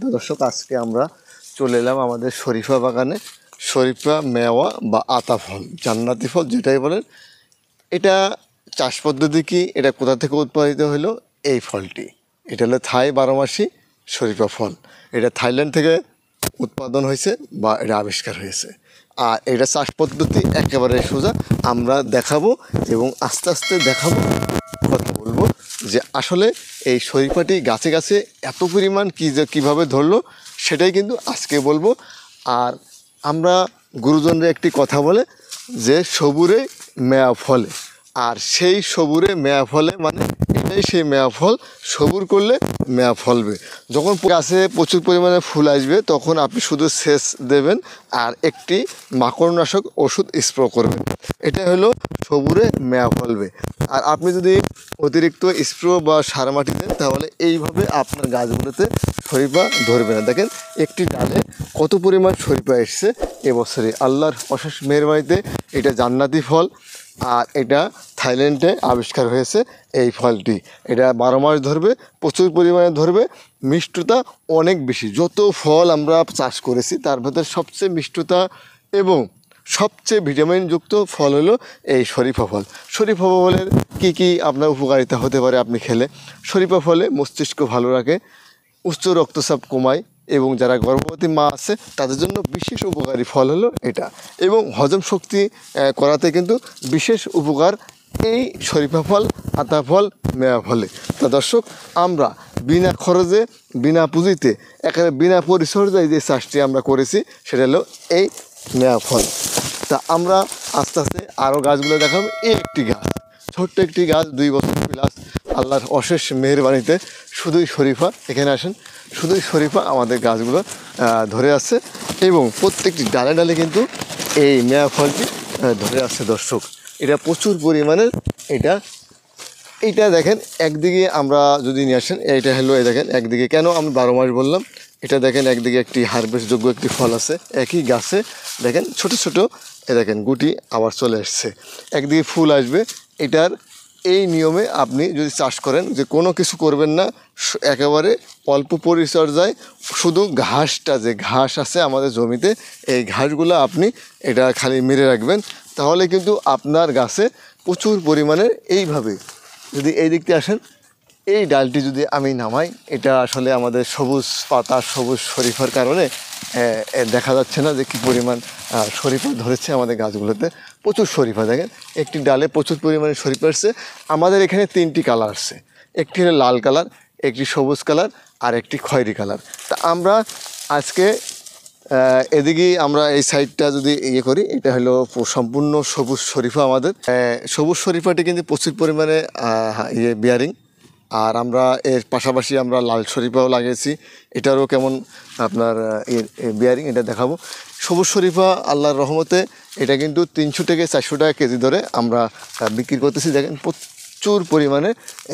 দর্শক, আজকে আমরা চলে এলাম আমাদের শরীফা বাগানে। শরীফা মেওয়া বা আতা ফল, জান্নাতি ফল যেটাই বলেন। এটা চাষ পদ্ধতি কি, এটা কোথা থেকে উৎপাদিত হলো? এই ফলটি, এটা হলো থাই 12 মাসি শরীফা ফল। এটা থাইল্যান্ড থেকে উৎপাদন হয়েছে বা এটা আবিষ্কার হয়েছে। আর এটা চাষ পদ্ধতি একেবারে সোজা, আমরা দেখাবো এবং আস্তে আস্তে দেখাবো, কথা বলবো যে আসলে এই শরীফাটি গাছে গাছে এত পরিমাণ কীভাবে ধরলো সেটাই কিন্তু আজকে বলবো। আর আমরা গুরুজনরা একটি কথা বলে যে সবুরে মেয়া ফলে, আর সেই সবুরে মেয়া ফলে মানে এটাই সেই মেয়া ফল। সবুর করলে মেয়া ফলবে। যখন গাছে প্রচুর পরিমাণে ফুল আসবে তখন আপনি শুধু সেচ দেবেন আর একটি মাকড়নাশক ওষুধ স্প্রে করবেন। এটা হলো সবুরে মেয়া ফলবে। আর আপনি যদি অতিরিক্ত স্প্রে বা সার মাটি দেন তাহলে এইভাবে আপনার গাছগুলোতে শরীফা ধরবে না। দেখেন একটি ডালে কত পরিমাণ শরীফা এসছে এবছরে, আল্লাহর অশেষ মেহেরবানিতে। এটা জান্নাতি ফল, আর এটা থাইল্যান্ডে আবিষ্কার হয়েছে এই ফলটি। এটা 12 মাস ধরবে, প্রচুর পরিমাণে ধরবে, মিষ্টতা অনেক বেশি। যত ফল আমরা চাষ করেছি তার ভেতরে সবচেয়ে মিষ্টতা এবং সবচেয়ে ভিটামিনযুক্ত ফল হলো এই শরীফা ফল। শরীফা ফলের কী আপনার উপকারিতা হতে পারে আপনি খেলে? শরীফা ফলে মস্তিষ্ক ভালো রাখে, উচ্চ রক্তচাপ কমায় এবং যারা গর্ভবতী মা আছে তাদের জন্য বিশেষ উপকারী ফল হলো এটা। এবং হজম শক্তি করাতে কিন্তু বিশেষ উপকার এই শরীফা ফল, আতা ফল, মেয়া ফলে। তা দর্শক, আমরা বিনা খরচে, বিনা পুঁজিতে, একেবারে বিনা পরিচর্যায় যে চাষটি আমরা করেছি সেটা হলো এই মেয়া ফল। তা আমরা আস্তে আস্তে আরও গাছগুলো দেখাবো। এই একটি গাছ, ছোট্ট একটি গাছ, 2 বছর প্লাস, আল্লাহর অশেষ মেহেরবানিতে শুধুই শরীফা। এখানে আসেন, শুধুই শরীফা আমাদের গাছগুলো ধরে আছে এবং প্রত্যেকটি ডালে ডালে কিন্তু এই মেয়া ফলটি ধরে আছে। দর্শক, এটা প্রচুর পরিমাণের। এইটা দেখেন, একদিকে আমরা যদি নিয়ে আসেন, এইটা হলো, এই দেখেন একদিকে, কেন আমি 12 মাস বললাম, এটা দেখেন একদিকে একটি হারভেস্টযোগ্য একটি ফল আছে একই গাছে। দেখেন ছোট ছোট, এ দেখেন গুটি আবার চলে আসছে, একদিকে ফুল আসবে। এটার এই নিয়মে আপনি যদি চাষ করেন, যে কোনো কিছু করবেন না, একেবারে অল্প পরিচর্যায়, শুধু ঘাসটা, যে ঘাস আছে আমাদের জমিতে, এই ঘাসগুলো আপনি এটা খালি মেরে রাখবেন, তাহলে কিন্তু আপনার গাছে প্রচুর পরিমাণে এইভাবে, যদি এই দিকতে আসেন, এই ডালটি যদি আমি নামাই, এটা আসলে আমাদের সবুজ পাতা, সবুজ শরীফার কারণে দেখা যাচ্ছে না যে কী পরিমাণ শরীফা ধরেছে আমাদের গাছগুলোতে। প্রচুর শরীফা, দেখেন একটি ডালে প্রচুর পরিমাণে শরীফা আসছে। আমাদের এখানে 3টি কালার আসছে, একটি হলো লাল কালার, একটি সবুজ কালার, আর একটি খয়েরি কালার। তা আমরা আজকে এদিকে আমরা এই সাইডটা যদি ইয়ে করি, এটা হলো সম্পূর্ণ সবুজ শরীফা আমাদের। সবুজ শরীফাটি কিন্তু প্রচুর পরিমাণে বিয়ারিং। আর আমরা এর পাশাপাশি আমরা লাল শরীফাও লাগিয়েছি, এটারও কেমন আপনার বিয়ারিং, এটা দেখাবো। সবুজ শরীফা আল্লাহর রহমতে এটা কিন্তু 300 থেকে 400 টাকা কেজি ধরে আমরা বিক্রি করতেছি। দেখেন প্রচুর পরিমাণে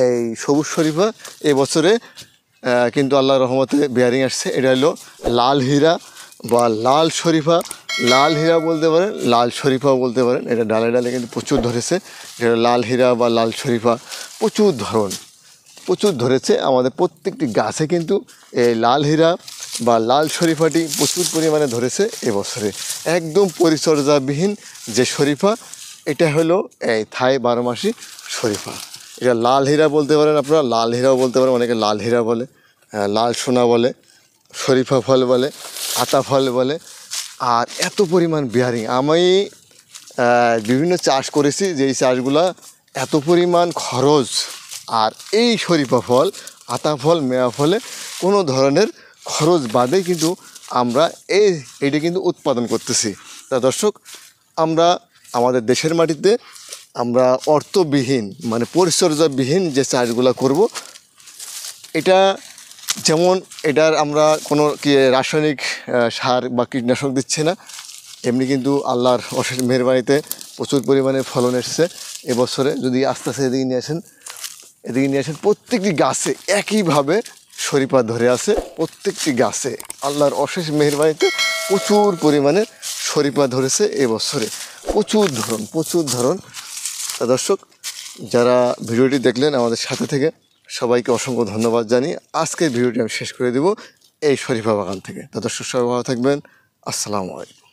এই সবুজ শরীফা এবছরে কিন্তু আল্লাহর রহমতে বিয়ারিং আসছে। এটা হলো লাল হীরা বা লাল শরীফা, লাল হীরা বলতে পারেন, লাল শরীফাও বলতে পারেন। এটা ডালে ডালে কিন্তু প্রচুর ধরেছে। এটা লাল হীরা বা লাল শরীফা প্রচুর ধরেছে আমাদের প্রত্যেকটি গাছে। কিন্তু এই লাল হীরা বা লাল শরীফাটি প্রচুর পরিমাণে ধরেছে এবছরে, একদম পরিচর্যাবিহীন যে শরীফা। এটা হলো এই থাই 12 মাসি শরীফা। এটা লাল হীরা বলতে পারেন, আপনারা লাল হীরাও বলতে পারেন, অনেকে লাল হীরা বলে, লাল সোনা বলে, শরীফা ফল বলে, আতা ফল বলে। আর এত পরিমাণ বিয়ারিং, আমি বিভিন্ন চাষ করেছি, যেই চাষগুলা এত পরিমাণ খরচ, আর এই শরীফা ফল, আতা ফল, মেয়া ফলে কোনো ধরনের খরচ বাদে কিন্তু আমরা এইটা কিন্তু উৎপাদন করতেছি। তা দর্শক, আমরা আমাদের দেশের মাটিতে আমরা অর্থবিহীন, মানে পরিচর্যাবিহীন যে চাষগুলো করব, এটা যেমন এটার আমরা কোনো রাসায়নিক সার বা কীটনাশক দিচ্ছে না, এমনি কিন্তু আল্লাহর অশেষ মেহেরবানিতে প্রচুর পরিমাণে ফলন এসছে এবছরে। যদি আস্তে আস্তে এদিকে নিয়ে আসেন, প্রত্যেকটি গাছে একইভাবে শরীফা ধরে আছে। প্রত্যেকটি গাছে আল্লাহর অশেষ মেহেরবানিতে প্রচুর পরিমাণে শরীফা ধরেছে এবছরে, প্রচুর ধরন। দর্শক, যারা ভিডিওটি দেখলেন আমাদের সাথে থেকে, সবাইকে অসংখ্য ধন্যবাদ জানিয়ে আজকের ভিডিওটি আমি শেষ করে দেব। এই শরীফা বাগান থেকে। তো দর্শক সবাই ভালো থাকবেন। আসসালামু আলাইকুম।